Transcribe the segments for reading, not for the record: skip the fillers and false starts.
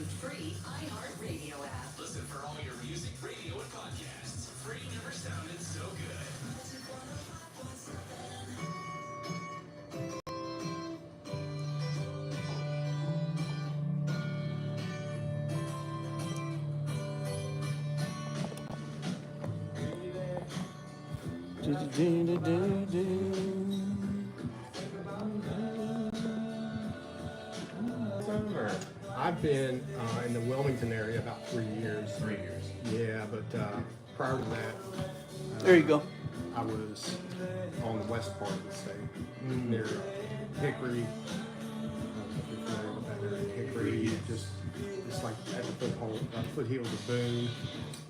free iHeart Radio app. Listen for all your music, radio, and podcasts. Free never sounded so I've been in the Wilmington area about 3 years. 3 years. Yeah, but prior to that, There you go. I was on the west part of the state, near Hickory. If you're familiar with that area, Hickory, just like at the foothills of Boone,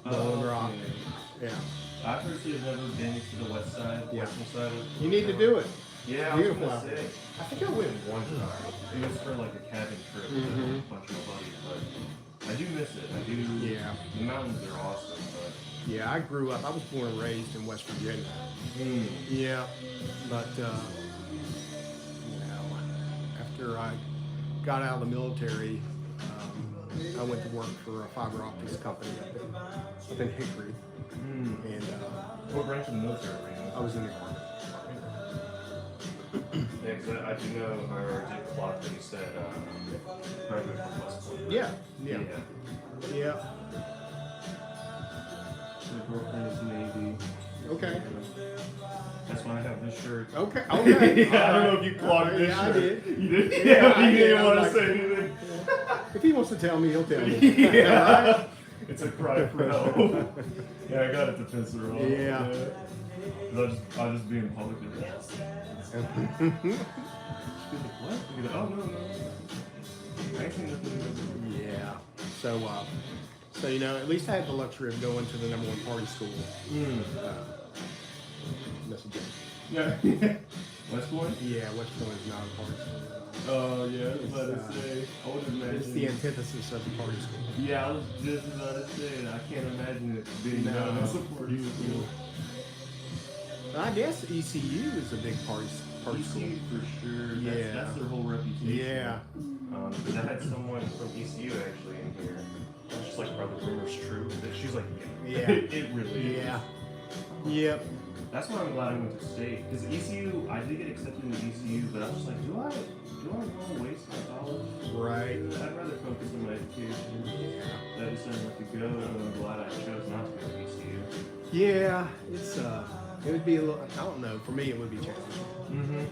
Bowling Rock. Yeah. I personally have never been to the west side, western side of You need to do it. Yeah, Beautiful I out was there. gonna say, I think I went one time. It was for like a cabin trip with a bunch of buddies, but I do miss it. I do. Yeah. The mountains are awesome, but Yeah, I grew up. I was born and raised in West Virginia. Yeah, but after I got out of the military, I went to work for a fiber optics company up in Hickory, and what branch of the military were you in? I was in the Army. Yeah, 'cause I do know, I did clock that you said graduated from West Point. Yeah. My girlfriend is Navy. Okay. That's why I have this shirt. Okay. I don't know if you clocked this Yeah, I shirt. did. You did? Yeah, I you did. didn't I want was to like- say anything. If he wants to tell me, he'll tell me. Yeah. Right? It's a cry for help. Yeah, I got it to piss her off. Yeah. I'll just be in public and she's like, what? You go, oh, no. I ain't seen nothing. Yeah. So at least I had the luxury of going to the #1 party school. That's a joke. Yeah. West Point? Yeah, West Point is not a party school. Oh, yeah, I was about to say. I would imagine. It's the antithesis of a party school. Yeah, I was just about to say, I can't imagine it being done as a party school. I guess ECU is a big party school. ECU for sure. Yeah. That's their whole reputation. Yeah. Because I had someone from ECU actually in here. I was just like, are the rumors true? That she's like, Yeah. It really is. Yeah. Yep. That's why I'm glad I went to state. Because ECU, I did get accepted into ECU, but I was just like, do I want to waste my college? Right. I'd rather focus on my education. Yeah. I decided not to go, and I'm glad I chose not to go to ECU. Yeah. It would be a little. I don't know. For me, it would be challenging.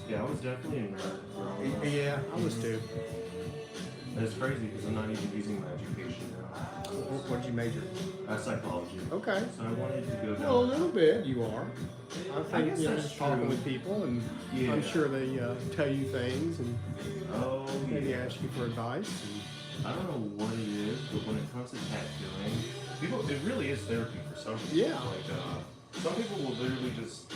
Yeah, I was definitely a nerd. Yeah, I was too. And it's crazy because I'm not even using my education now. What did you major? Psychology. Okay. So I wanted to go down. Well, a little bit. You are. I think guess you know, that's just talking true. with people, and Yeah. I'm sure they tell you things and maybe yeah. ask you for advice. I don't know what it is, but when it comes to tattooing, it really is therapy for some people. Yeah. Like, some people will literally just,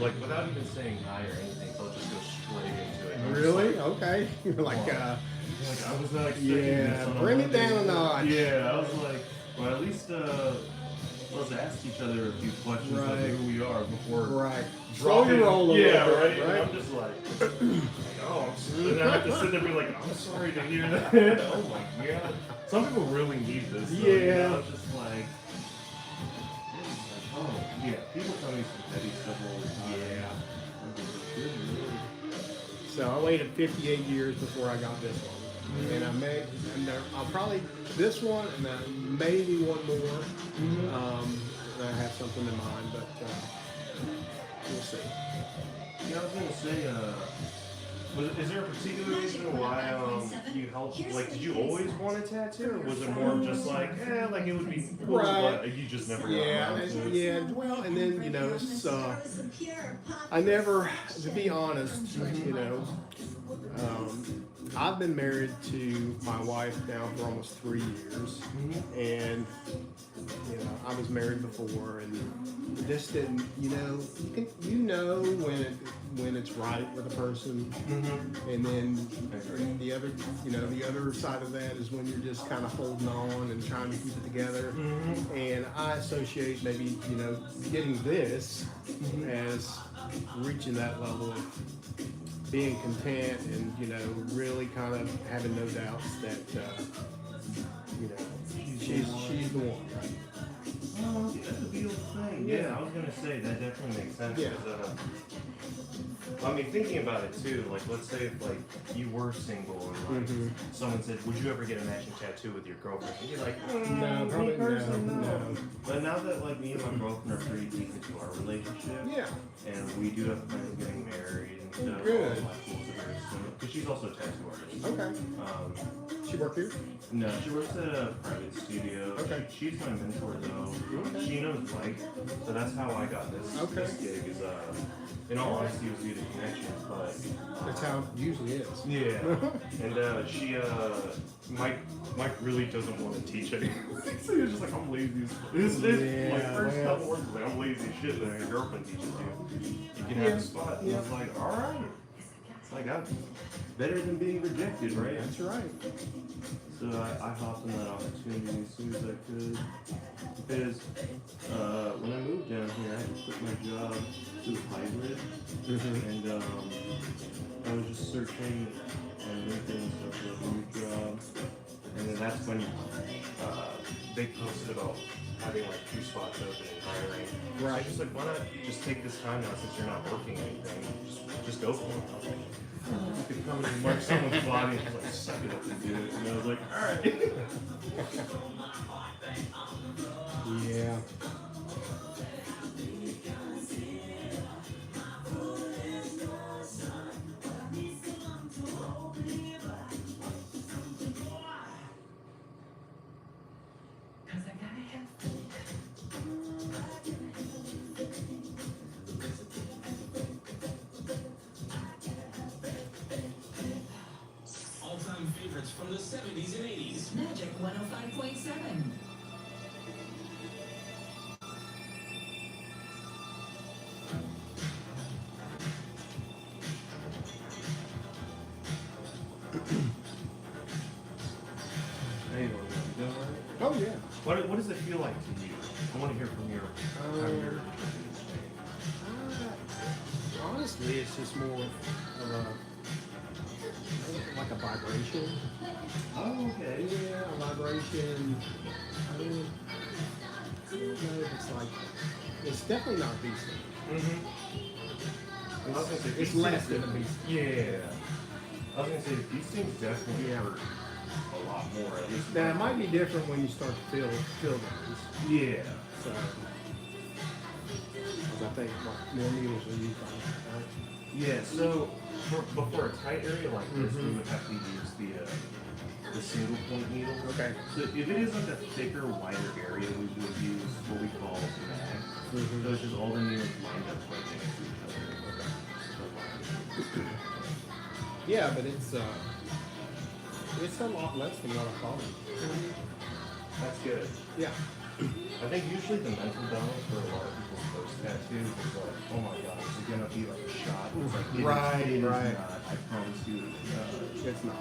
like, without even saying hi or anything, they'll just go straight into it. I'm just Really? like, Okay. You're like, I was not expecting yeah, this on a bring it Monday. down a notch. Yeah, I was like, well, at least let's ask each other a few questions Right. of who we are before. right. Drop Slow your it. roll a Yeah, little right. bit, And right? I'm just like, oh, and I have to sit there and be like, I'm sorry to hear that. Oh my god. Some people really need this. Though, you Yeah. know? It's just like, oh yeah. People tell me some petty stuff all the time. Yeah. I'm just like, really? So I waited 58 years before I got this one. And I'll probably, this one, and then maybe one more. And I have something in mind, but we'll see. Yeah, I was gonna say, is there a particular reason why you helped? Like, did you always want a tattoo, or was it more of just like, like it would be cool, Right. but you just never got Yeah, around to it? yeah. Well, and then it's I never, to be honest, I've been married to my wife now for almost 3 years, and I was married before, and just didn't, when when it's right with a person, and then the other, the other side of that is when you're just kind of holding on and trying to keep it together. And I associate maybe, getting this as reaching that level of being content and, really kind of having no doubts that, she's the one, right? Oh, that's a beautiful thing. Yeah, I was gonna say that definitely makes sense. Yeah. I mean, thinking about it too, like let's say if like you were single and like someone said, "Would you ever get a matching tattoo with your girlfriend?" And you're like, No, probably no. But now that like me and my girlfriend are pretty deep into our relationship, Yeah. and we do have plans of getting married and stuff. Good. Because she's also a tattoo artist. Okay. She work here? No, she works at a private studio. Okay. She's my mentor though. Okay. She knows Mike, so that's how I got this gig. Is in all honesty, it was due to connections, but That's how it usually is. yeah. And she Mike really doesn't want to teach anymore. So he was just like, I'm lazy. My first couple words was like, I'm lazy as shit. Then your girlfriend teaches you. You can have a spot. And I was like, all right. It's like better than being rejected, right? That's right. So I hopped on that opportunity as soon as I could. Because when I moved down here, I had to quit my job to hybrid. And I was just searching on LinkedIn and stuff for a new job. And then that's when they posted about having like 2 spots open and hiring. Right. So I was just like, why not just take this time now since you're not working anything? Just go for it. I was like, you could come and mark someone's body and just like suck it up and do it. And I was like, alright. Yeah. All-time favorites from the 70s and 80s. Magic 105.7. Hey, you doing alright? Oh, yeah. What does it feel like to you? I want to hear from your Honestly, it's just more of like a vibration. Oh, okay. Yeah, a vibration. I mean, I don't know if it's like, it's definitely not decent. I was gonna say, It's these less things than a beast. Yeah. I was gonna say these things definitely hurt a lot more. At least. Now, it might be different when you start to feel those. Yeah. So, because I think more needles are used on it, right? Yeah. So before a tight area like this, we would have to use the single point needle. Okay. So if it is like a thicker, wider area, we would use what we call mag. So it's just all the needles lined up right next to each other. Yeah, but it's a lot less than what I thought. That's good. Yeah. I think usually the mental balance for a lot of people's post tattoos is like, oh my god, is it gonna be like a shot? It's like, it is Right. not. I promise you it's not. It's not.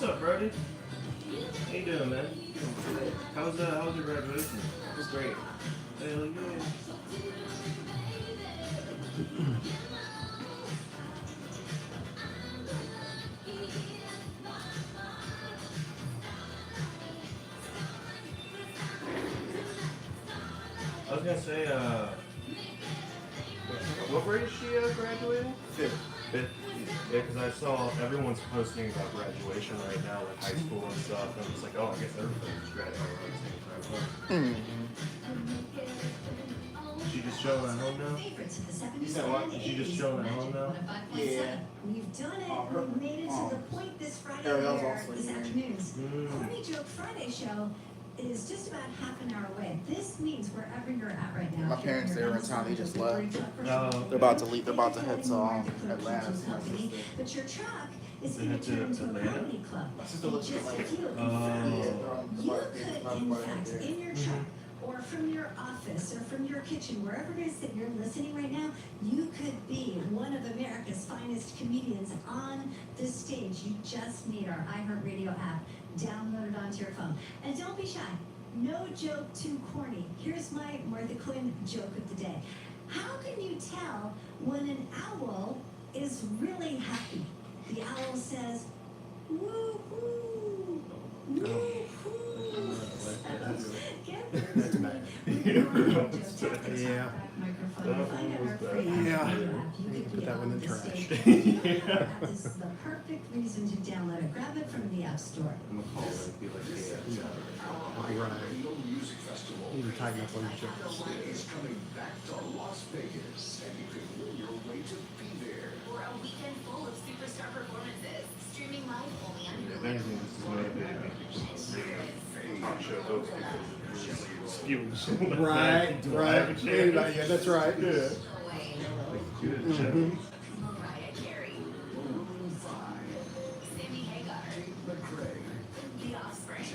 What's up, Brody? How you doing, man? How was your graduation? It was great. Hell yeah. I was gonna say, what grade is she graduating? Fifth. Fifth. Yeah, because I saw everyone's posting about graduation right now, like high school and stuff, and it's like, oh, I guess everybody's graduating at the same time. She just chilling at home now? Favorites of the 70s You said what? and She just 80s. chilling at home now? 105.7. Yeah. We've done it. We've made it to the point this Friday Ariel's here, also this here. afternoon's Mm. Corny Joke Friday show is just about half an hour away. This means wherever you're at right now. My if you're parents, in they were in Amazon town, they just delivery left. truck or Oh. something, They're about to leave. They're about to they head can to go anywhere to Atlanta. Cruise See my Company, sister. but your truck is They going head to to turn into a Atlanta? comedy club. My sister And lives in just Atlanta. to feel Oh. confirmed, Yeah, you could, in fact, in your truck or from your office or from your kitchen, wherever it is that you're listening right now, you could be one of America's finest comedians on the stage. You just need our iHeart Radio app downloaded onto your phone. And don't be shy. No joke too corny. Here's my Martha Quinn joke of the day. How can you tell when an owl is really happy? The owl says, woo-hoo, woo-hoo. Get this. That's bad. Yeah. Yeah. You can put that one in the trash. This is the perfect reason to download it. Grab it from the App Store. I'm gonna call her and be like, hey, All right. Radio Music Festival. Need to tighten up on your jokes. Is coming back to Las Vegas, and you can win your way to be there. For a weekend full of superstar performances, streaming live only on if Hulu. anything, this is motivated me to talk show host because it's spewing so much. Right, Do I right. have a chance? Yeah, that's right. Yeah. Wayne, Good. Mhm. Mariah Carey, Sammy Hagar, McCrae, The Offspring,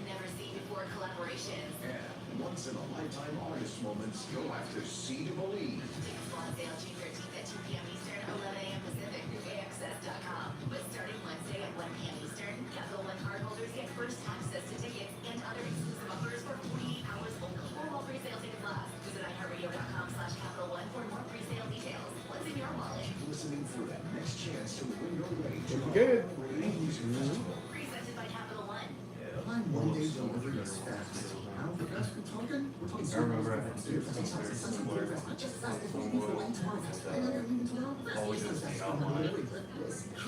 never seen before collaborations. and once in a lifetime artist moments you'll have to see to believe. Tickets on sale June 13th at 2 p.m. Eastern, 11 a.m. Pacific through AXS.com. But starting Wednesday at 1 p.m. Eastern, Capital One cardholders get first access to tickets and other exclusive offers for 48 hours only. For all pre-sale tickets last, visit iHeartRadio.com/Capital One for more pre-sale details. What's in your wallet? Listening for that next chance to win your way to Looking good. Radio Music Festival. Presented by Capital One. One day delivery is fast. How fast we're talking? We're talking I remember I had to do something very similar. All we did was hang out live. She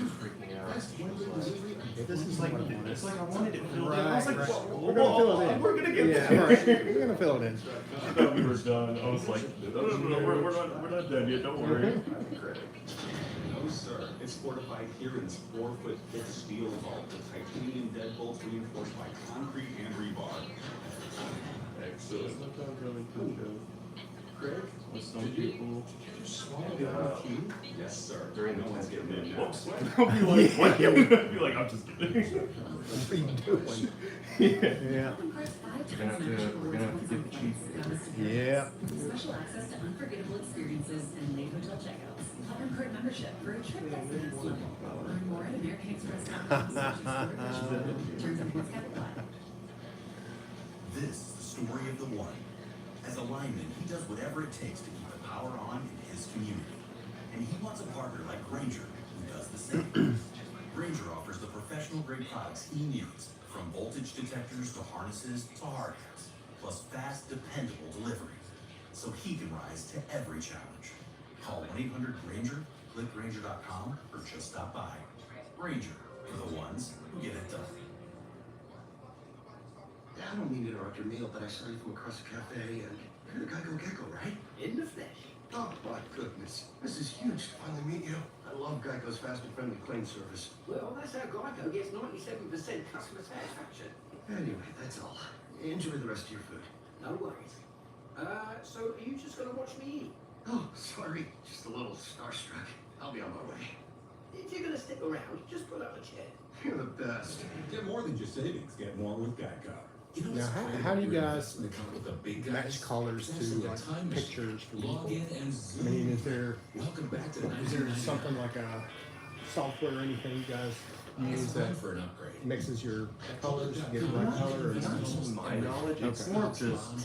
was freaking out. She was like, This is like, what I wanted. it's like I wanted it filled in. I Right, was like, right. whoa, We're gonna fill it in. We're gonna get Yeah, there. right. We're gonna fill it in. I thought we were done. I was like, no, we're not done yet. Don't worry. No, sir. It's fortified here in this 4-foot thick steel vault with titanium deadbolts reinforced by concrete and rebar. Excellent. Sometimes really cool joke. Craig, With some people, yes, sir. during the No one's getting in now. whoops. I'll be like, what? I'll be like, I'm just kidding. What are you doing? Yeah. We're gonna have to get the cheap. Yeah. Special access to unforgettable experiences and late hotel checkouts. Platinum Card membership for a trip that's the next level. Learn more at AmericanExpress.com/Terms and This is the story of the one. As a lineman, he does whatever it takes to keep the power on in his community. And he wants a partner like Granger who does the same. Granger offers the professional grade products he needs, from voltage detectors to harnesses to hard hats, plus fast, dependable delivery, so he can rise to every challenge. Call 1-800-GRANGER, click Granger.com, or just stop by. Granger, for the ones who get it done. I don't mean to interrupt your meal, but I saw you from across the cafe, and you're the Geico Gecko, right? In the flesh. Oh, my goodness. This is huge to finally meet you. I love Geico's fast and friendly claim service. Well, that's how Geico gets 97% customer satisfaction. Anyway, that's all. Enjoy the rest of your food. No worries. So are you just gonna watch me eat? Oh, sorry. Just a little starstruck. I'll be on my way. If you're gonna stick around, just pull up a chair. You're the best. Get more than just savings. Get more with Geico. You know, Now, it's how- great how do you when you're guys in the car with the big match guys. colors There's to, like a like, time machine. pictures for Log people? in and I zoom. mean, is there Welcome back to something like a software or anything you guys you use that for an upgrade. mixes your colors to get the right color? Or Not to my knowledge, it's Okay. more of just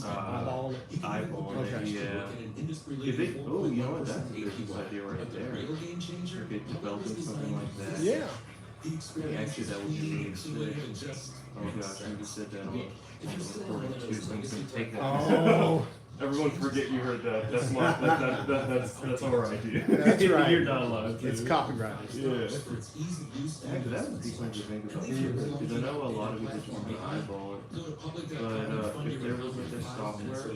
eyeballing it? eyeballing Okay. it, yeah. If it, oh, you know what, that's a business idea right there. Real game changer. If it developing something like that. Yeah. Yeah, actually, that would be really sick. Oh gosh, I just said that on the recording too, so I'm just gonna take that. Oh. Everyone forget you heard that. That's that's our idea. That's right. You're not allowed to. It's copyrighted. Yeah. Yeah, but that would be something to think about too, because I know a lot of people just want to eyeball it. But if there was like this software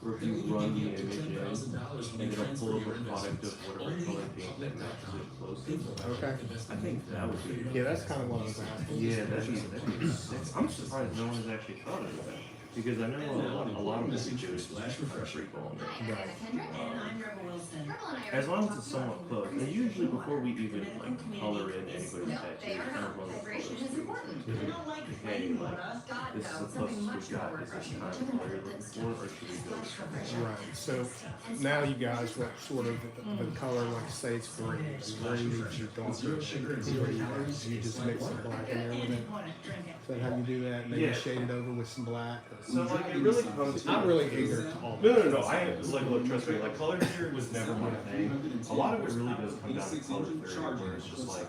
where if you run the image in and it'll pull up a product of whatever color paint that matches it closely, Okay. I think that would be. Yeah, that's kind of what I was asking. Yeah, that'd be sick. I'm surprised no one has actually thought of that. Because I know a lot of messages are free ball in Hi, there. I'm Anna Kendrick. And I'm Rebel Wilson. Rebel and I are As long as it's somewhat close. And usually before we even like color in anybody's No, tattoo, they we are kind not. of run the Hydration colors is through. important. You don't like Hey, plain like, water. God, this is no, the something closest much we've got. more Is this refreshing. kind of color you're looking for, or should we go with something? Right. So now you guys, what sort of the color, like say it's green, and green is your darker green. You just mix some black in there with it. Is that how you do that? Maybe Yeah. shade it over with some black. So like it really comes to I'm really eager to all No. I like look, trust me. Like color theory was never my thing. A lot of it really does come down to color theory, where it's just like,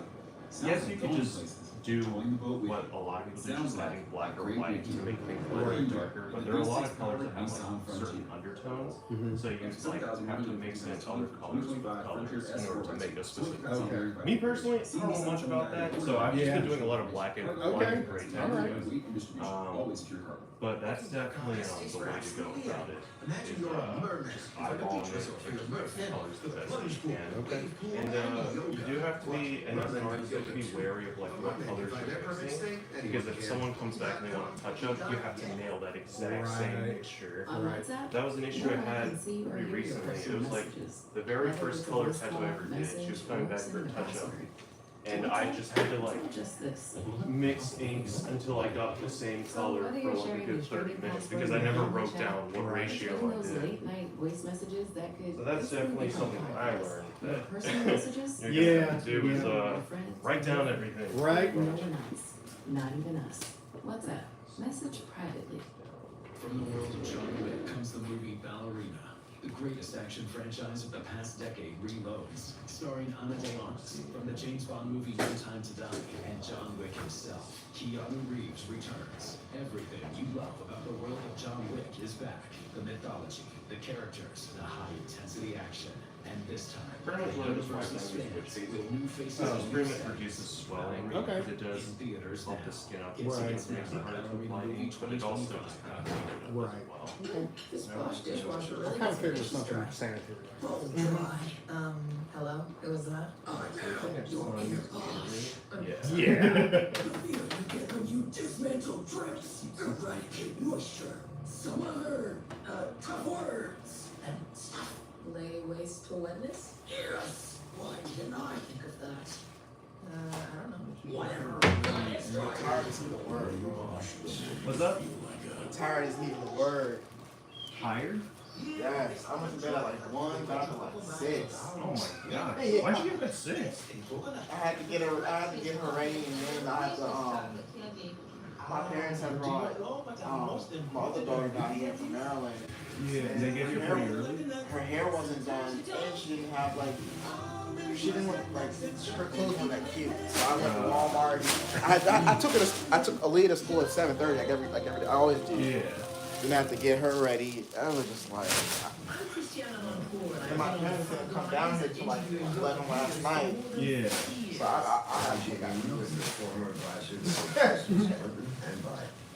yes, you could just do what a lot of people do, just adding black or white to make things lighter or darker. But there are a lot of colors that have like certain undertones, so you like have to mix in other colors with colors in order to make a specific color. Okay. Me personally, I don't know much about that, so I've just been doing a lot of black and gray tattoos. But that's definitely the way to go about it. Imagine you're a merman. Eyeballing it, colors the best you can. Okay. And you do have to be, and as an artist, you have to be wary of like what colors you're mixing. Because if someone comes back and they want a touch up, you have to nail that exact same Right. mixture. Right. That was an issue I had pretty recently. It was like the very first color tattoo I ever did. She was coming back for a touch up. And I just had to like mix inks until I got the same color for like a good 30 minutes because I never wrote down what ratio I did. Late night voice messages that could. So that's definitely something I learned that Personal messages. you're Yeah, gonna have to do is write down everything. Right. No one else. Not even us. What's up? Message privately. From the world of John Wick comes the movie Ballerina. The greatest action franchise of the past decade reloads, starring Ana de Armas from the James Bond movie No Time to Die and John Wick himself. Keanu Reeves returns. Everything you love about the world of John Wick is back. The mythology, the characters, the high-intensity action. And this time, Pretty much what it is the right universe now, expands which with new faces Oh, and pretty new much sounds. reduces swelling. Okay. Because it does In theaters help now. the skin up. Right. It makes it harder to apply ink, but it also just kind of cleans it up Right. as well. This Bosch dishwasher I really kind of does figured make something you sanitary. Oh, dry. Hello? Who was that? I think it's fun. Yeah. The feeling you get when you dismantle drips, eradicate moisture. Some other, tough words and stuff. Lay waste to wetness? Yes. Why didn't I think of that? I don't know. Whatever. Tired is the word. What's up? Tired is even the word. Tired? Yes, I went to bed at like 1, got up at like 6. Oh my god. Yeah. Why'd you get up at 6? I had to get her ready, and then I had to my parents had brought my other daughter down here from Maryland. Yeah, they get here pretty early. Her hair wasn't done, and she didn't have she didn't look like her clothes weren't that cute. So I went to Walmart. I took Aaliyah to school at 7:30, like every day. I always do. Yeah. Then I had to get her ready. I was just like, and my parents didn't come down here till like 11 last night. Yeah. So I actually got Former advisors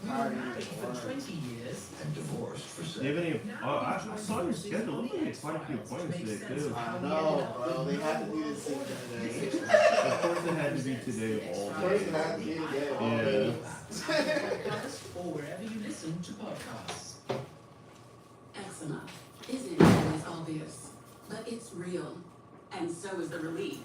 For 20 years. and divorced for Do you have any? Oh, I saw your schedule. Look like it's quite a few appointments today too. I know, bro. They had to do this thing today. Of course, it had to be today all First, day. it had to be today. Yeah. Or wherever you listen to podcasts. Eczema isn't always obvious, but it's real. And so is the relief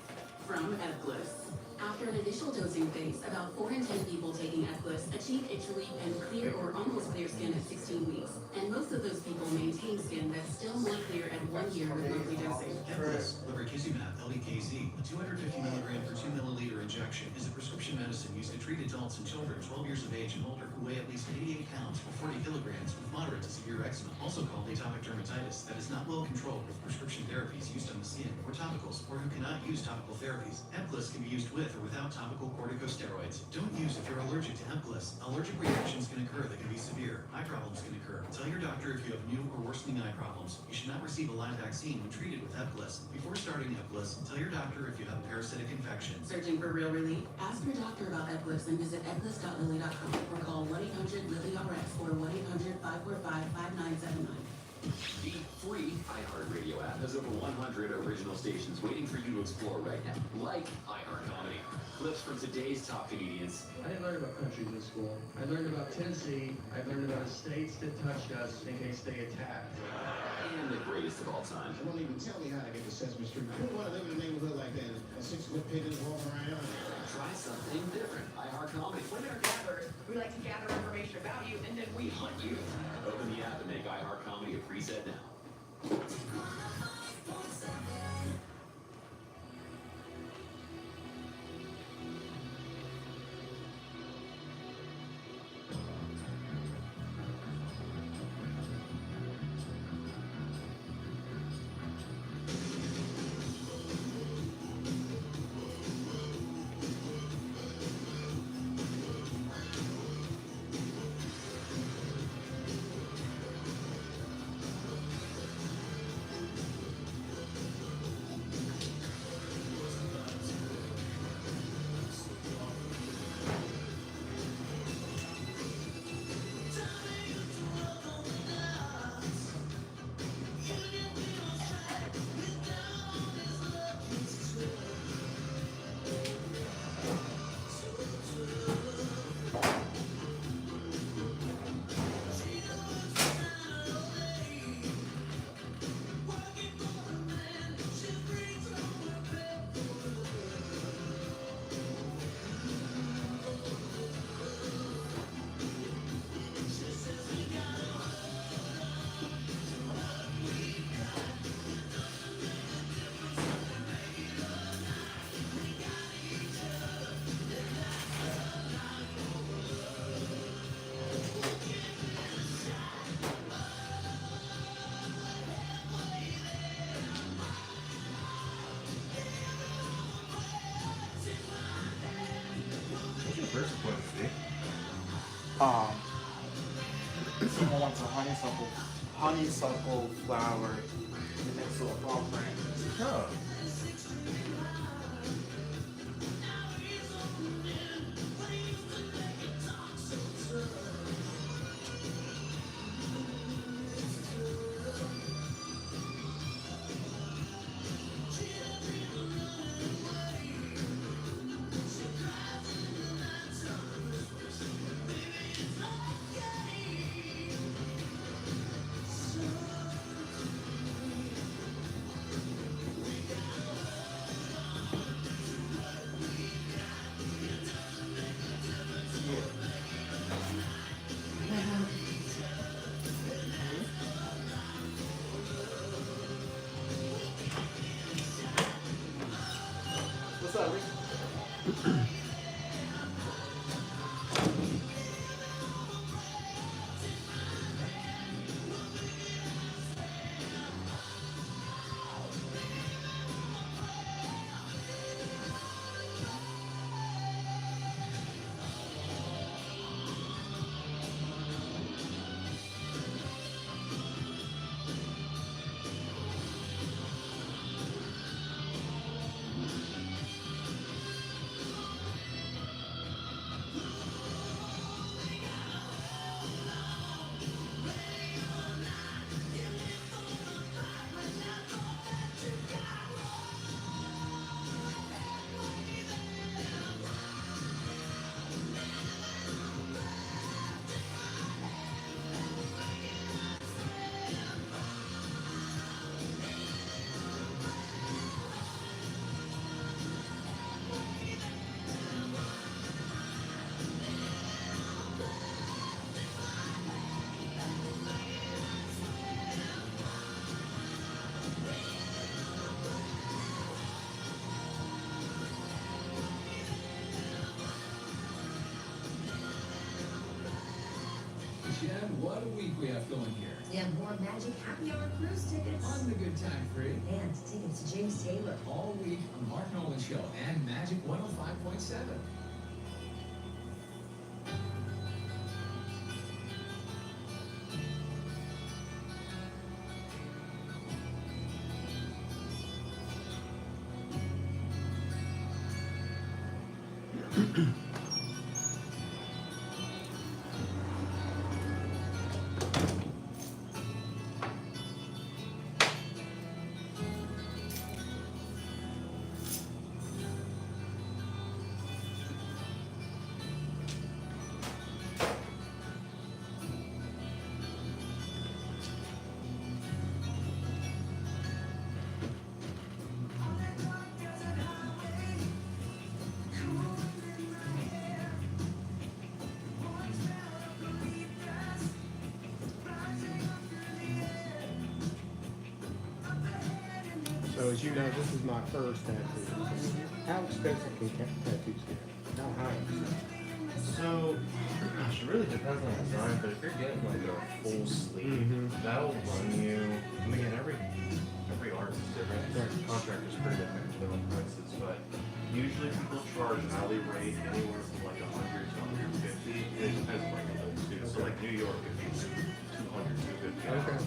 from Ebglyss. After an initial dosing phase, about 4 in 10 people taking Ebglyss achieve itch relief and clear or almost clear skin at 16 weeks. And most of those people will maintain skin that's still more clear at 1 year with monthly dosing. Ebglyss, lebrikizumab LDKZ, a 250 milligram per 2 milliliter injection, is a prescription medicine used to treat adults and children 12 years of age and older who weigh at least 88 pounds or 40 kilograms with moderate to severe eczema, also called atopic dermatitis, that is not well controlled with prescription therapies used on the skin or topicals, or who cannot use topical therapies. Ebglyss can be used with or without topical corticosteroids. Don't use if you're allergic to Ebglyss. Allergic reactions can occur that can be severe. Eye problems can occur. Tell your doctor if you have new or worsening eye problems. You should not receive a live vaccine when treated with Ebglyss. Before starting Ebglyss, tell your doctor if you have a parasitic infection. Searching for real relief? Ask your doctor about Ebglyss and visit ebglyss.lilly.com or call 1-800-LILY-RX or 1-800-545-5979. The free iHeart Radio app has over 100 original stations waiting for you to explore right now, like iHeart Comedy. Clips from today's top comedians. I didn't learn about countries in school. I learned about Tennessee. I learned about states that touched us in case they attacked. And the greatest of all time. Won't even tell me how to get to Sesame Street. I don't want to live in a neighborhood like that. A 6-foot pigeon walking around. Try something different. iHeart Comedy. Women are gatherers. We like to gather information about you, and then we hunt you. Open the app and make iHeart Comedy a preset now. First appointment fee. Someone wants a honeysuckle flower next to a palm plant. Oh. What a week we have going here. And more Magic Happy Hour cruise tickets. On the Good Time Free. And tickets to James Taylor. All week on Mark Nolan Show and Magic 105.7. So as you know, this is my first tattoo. How expensive can tattoos get? How high? So, gosh, it really depends on the design, but if you're getting like a full sleeve, that'll run you, I mean, every artist is different. Contractor's pretty different in their prices, but usually people charge an hourly rate anywhere from like 100 to 150. It depends on like the look too. So like New York, if you 200, 250 an hour,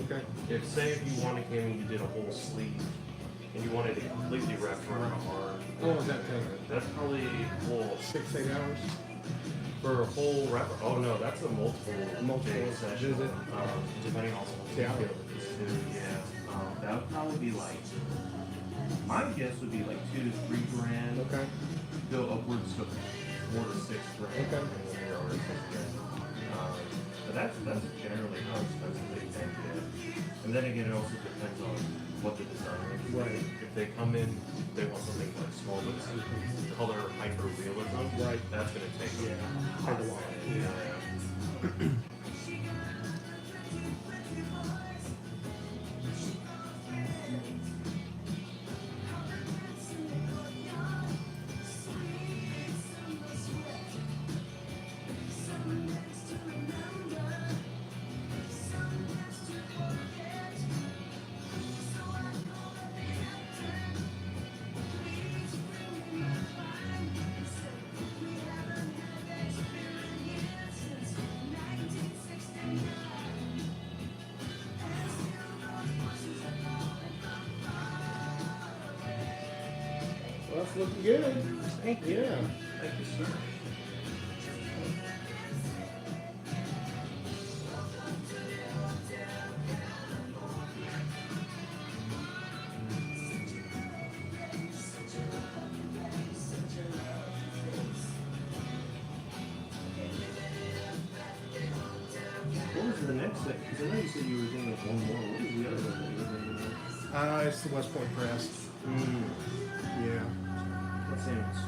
but if say if you wanted came and you did a whole sleeve and you wanted to completely wrap around an arm, What was that take? that's probably, well, 6-8 hours? for a whole wrap. Oh no, that's a multiple day session. Is it? Depending on what you feel it is too. Yeah. That would probably be like, my guess would be like 2 to 3 grand. Okay. Go upwards to 4 to 6 grand. Okay. But that's generally how expensive they tend to get. And then again, it also depends on what the designer is. Right. If they come in, they want something like small but color hyper realism. Right. That's gonna take take a while. Yeah. Well, that's looking good. Thank you. Yeah. Thank you, sir. What was the next thing? Because I know you said you were doing one more. What was the other one that you were doing? It's the West Point Crest. Yeah. Let's say it's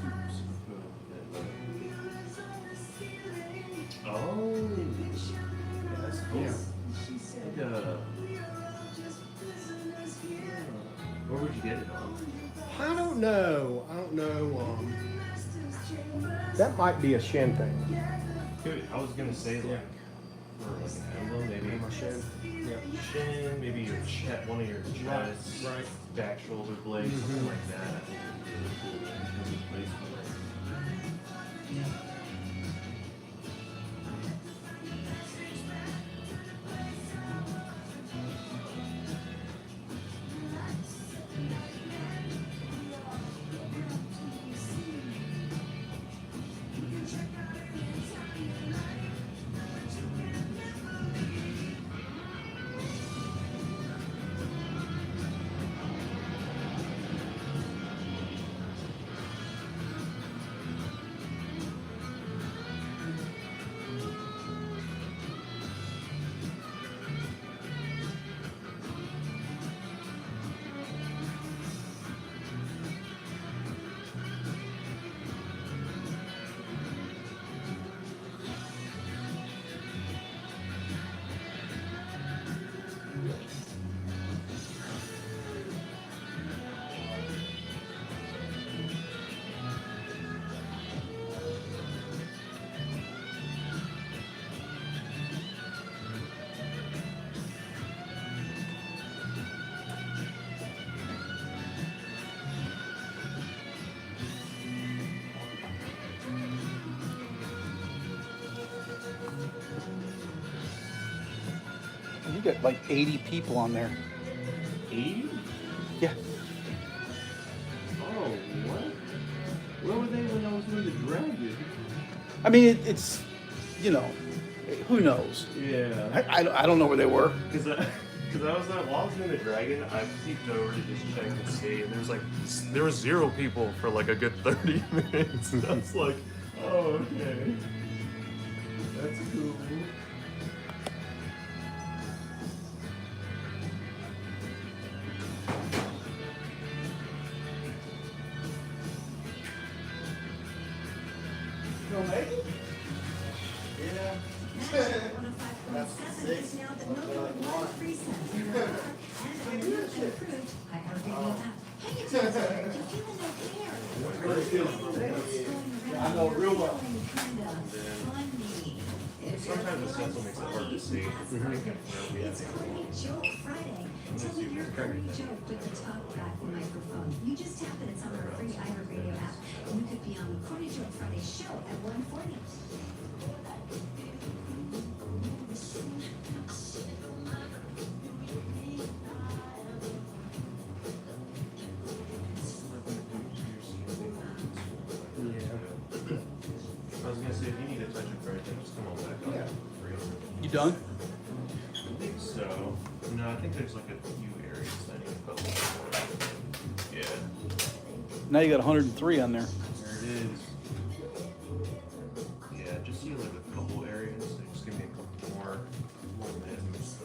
Oh, yeah, that's cool. Yeah. Like where would you get it on? I don't know. That might be a Shin thing. Dude, I was gonna say like for like an emblem, maybe My Shin. Yeah. Shin, maybe your chest, one of your chests, Right. back shoulder blades, something like that. I think would be really cool in terms of placement. You got like 80 people on there. 80? Yeah. Oh, what? Where were they when I was doing the dragon? I mean, it's, you know, who knows? Yeah. I don't know where they were. Because I was while I was doing the dragon, I peeked over to just check and see, and there was 0 people for like a good 30 minutes. And I was like, oh, okay. That's cool. You'll make it? Yeah. That's 105.7 is now the number one preset in your car and on the new and improved iHeartRadio app. Hey, it's you feeling okay? I know real well. Sometimes the stencil makes it hard to see. It's Corny Joke Friday. Tell me your corny joke with the talk back microphone. You just tap it. It's on our free iHeartRadio app. And you could be on the Corny Joke Friday show at 1:40. I was gonna say, if you need to touch it for anything, just come on back up. Yeah. For real. You done? I think so. No, I think there's like a few areas that I need to put a little more. Yeah. Now you got 103 on there. There it is. Yeah, just see like a couple areas. So just give me a couple more minutes.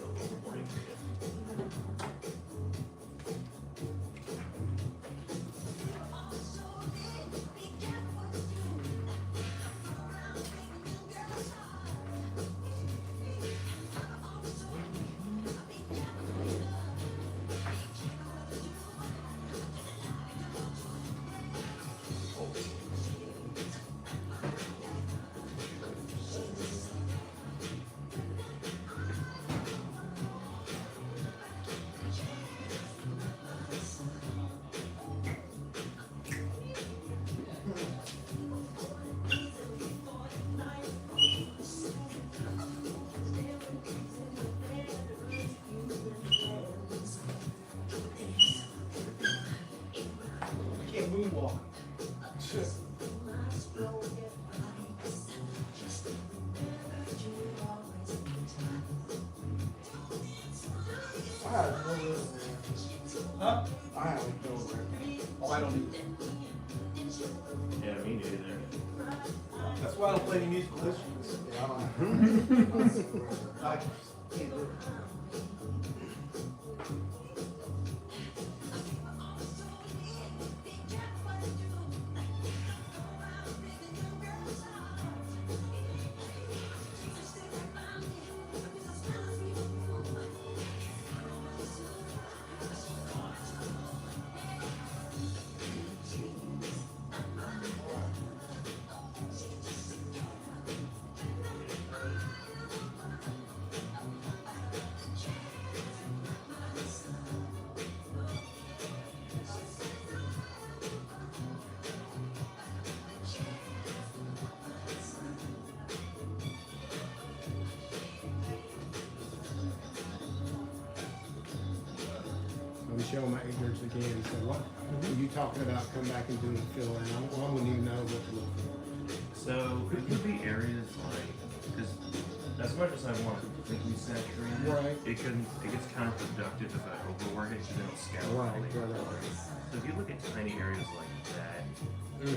Can't moonwalk. Huh? I don't know. Oh, I don't need it. Yeah, me neither. That's why I don't play any musical instruments. Yeah, I can't do it. Let me show my ignorance again. So what are you talking about? Come back and doing fill in. I wouldn't even know what to look for. So it could be areas like, because as much as I want to completely saturate it, Right. it gets counterproductive if I overwork it because it'll scour all the Right. colors. So if you look at tiny areas like that,